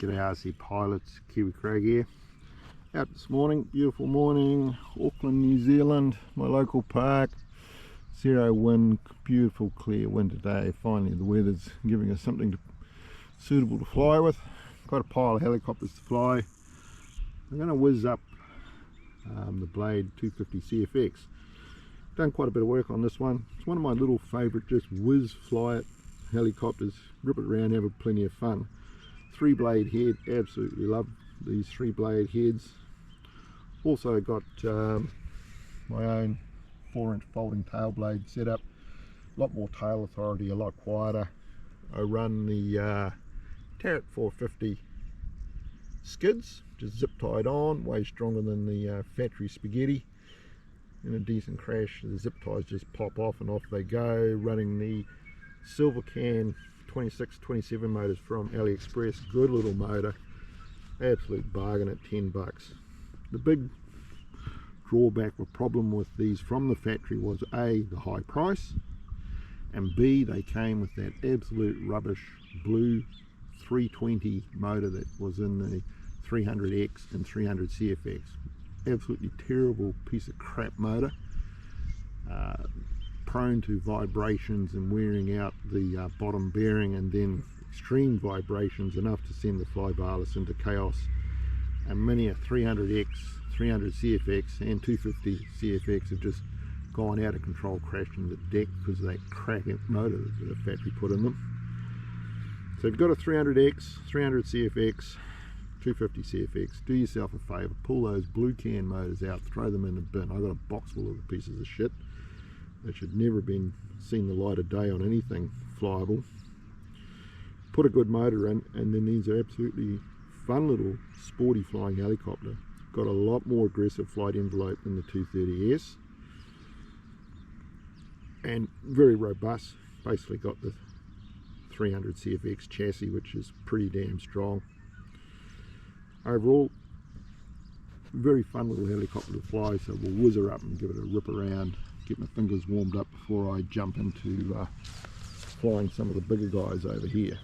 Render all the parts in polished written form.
G'day RC pilots, Kiwi Craig here. Out this morning, beautiful morning, Auckland, New Zealand, my local park. Zero wind, beautiful clear wind today. Finally the weather's giving us something suitable to fly with. Got a pile of helicopters to fly. I'm going to whiz up the Blade 250 CFX. Done quite a bit of work on this one. It's one of my little favourite, just whiz fly it helicopters, rip it around, have plenty of fun. 3-blade head, absolutely love these 3-blade heads. Also got my own 4-inch folding tail blade set up. A lot more tail authority, a lot quieter. I run the Tarrant 450 skids, just zip tied on, way stronger than the factory spaghetti. In a decent crash, the zip ties just pop off and off they go. Running the Silver Can 26-27 motors from AliExpress, good little motor, absolute bargain at 10 bucks. The big drawback or problem with these from the factory was A, the high price, and B, they came with that absolute rubbish blue 320 motor that was in the 300X and 300 CFX. Absolutely terrible piece of crap motor, prone to vibrations and wearing out the bottom bearing, and then extreme vibrations enough to send the flybarless into chaos. And many a 300X, 300 CFX and 250 CFX have just gone out of control, crashed into the deck because of that crap motor that the factory put in them. So if you've got a 300X, 300 CFX, 250 CFX, do yourself a favour, pull those blue can motors out, throw them in the bin. I've got a box full of the pieces of shit that should never have been seen the light of day on anything flyable. Put a good motor in, and then these are absolutely fun little sporty flying helicopter. Got a lot more aggressive flight envelope than the 230S, and very robust. Basically got the 300 CFX chassis, which is pretty damn strong. Overall, very fun little helicopter to fly, so we'll whiz her up and give it a rip around, get my fingers warmed up before I jump into flying some of the bigger guys over here.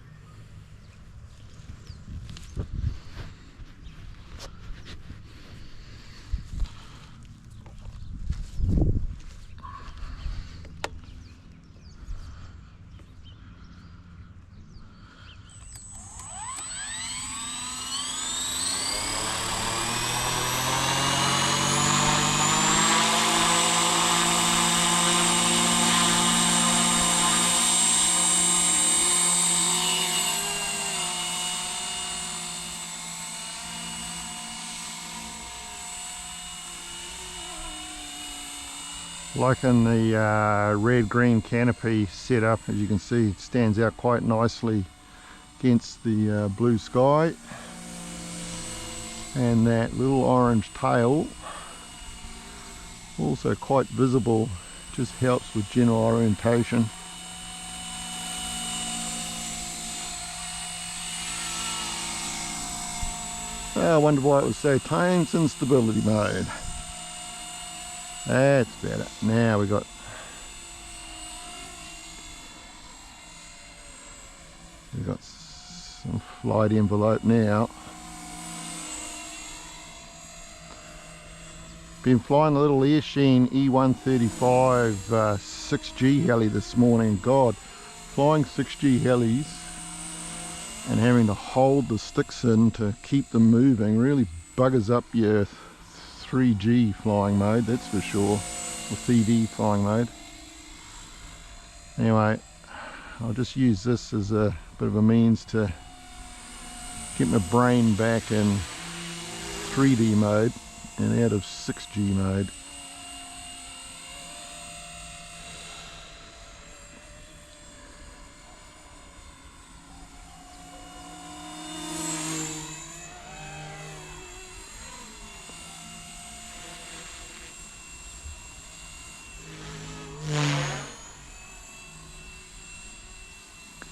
Liking the red-green canopy setup. As you can see, it stands out quite nicely against the blue sky, and that little orange tail also quite visible, just helps with general orientation. I wonder why it was so tame. It's in stability mode. That's better. Now we got some flight envelope now. Been flying the little Airsheen E135 6G heli this morning. God, flying 6G helis and having to hold the sticks in to keep them moving really buggers up your 3G flying mode, that's for sure, or 3D flying mode. Anyway, I'll just use this as a bit of a means to get my brain back in 3D mode and out of 6G mode.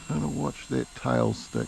Gotta watch that tail stick.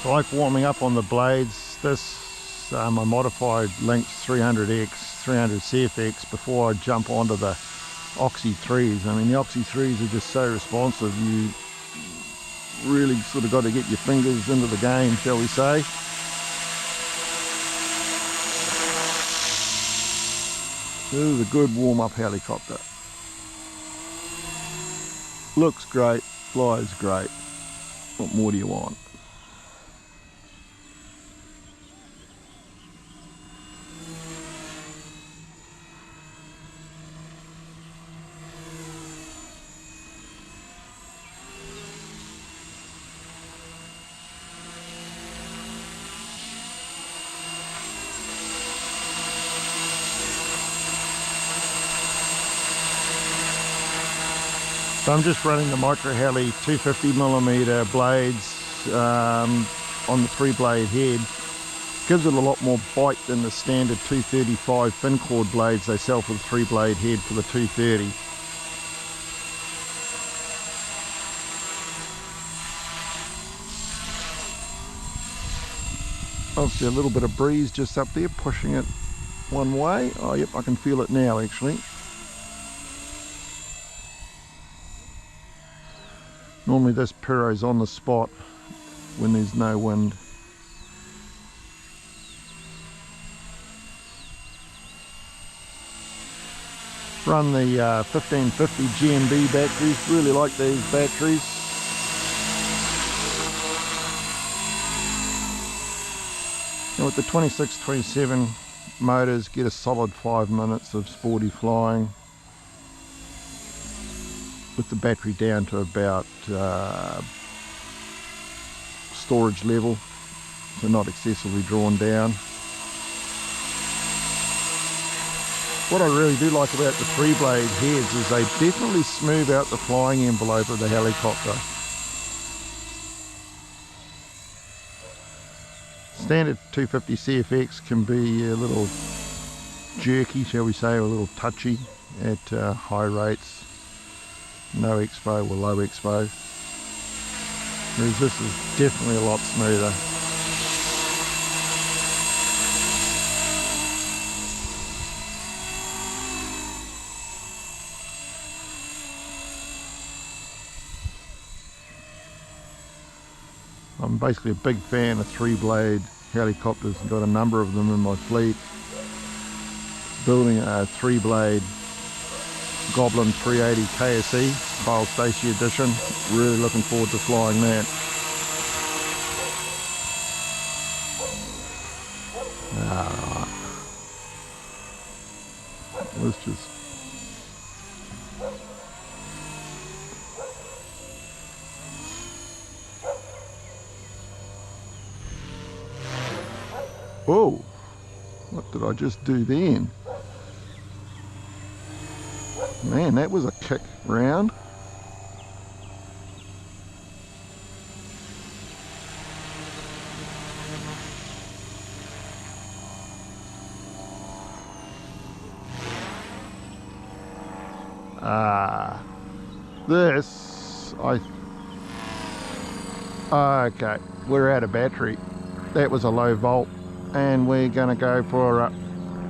I like warming up on the blades. This my modified Lynx 300X, 300 CFX before I jump onto the Oxy 3s. I mean, the Oxy 3s are just so responsive. You really sort of got to get your fingers into the game, shall we say. This is a good warm-up helicopter. Looks great, flies great. What more do you want? So I'm just running the Microheli 250mm blades on the 3-blade head. Gives it a lot more bite than the standard 235 fin cord blades they sell for the 3-blade head for the 230. Obviously a little bit of breeze just up there pushing it one way. Oh yep, I can feel it now actually. Normally this Piro's on the spot when there's no wind. Run the 1550 GMB batteries, really like these batteries. And with the 26-27 motors, get a solid 5 minutes of sporty flying. With the battery down to about storage level, so not excessively drawn down. What I really do like about the 3-blade heads is they definitely smooth out the flying envelope of the helicopter. Standard 250 CFX can be a little jerky, shall we say, or a little touchy at high rates. No expo or low expo, whereas this is definitely a lot smoother. I'm basically a big fan of 3-blade helicopters. I've got a number of them in my fleet. Building a 3-blade Goblin 380 KSE, Kyle Stacey edition. Really looking forward to flying that. Alright. Let's just... Oh! What did I just do then? Man, that was a kick round. This, okay, we're out of battery. That was a low volt, and we're gonna go for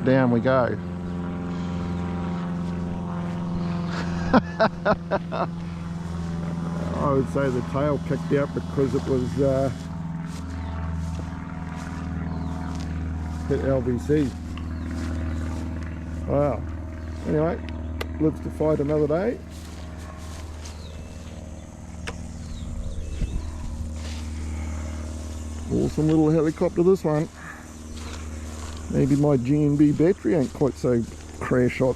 down we go. I would say the tail kicked out because it was hit LVC. Wow. Anyway, lives to fight another day. Awesome little helicopter, this one. Maybe my GMB battery ain't quite so crash hot.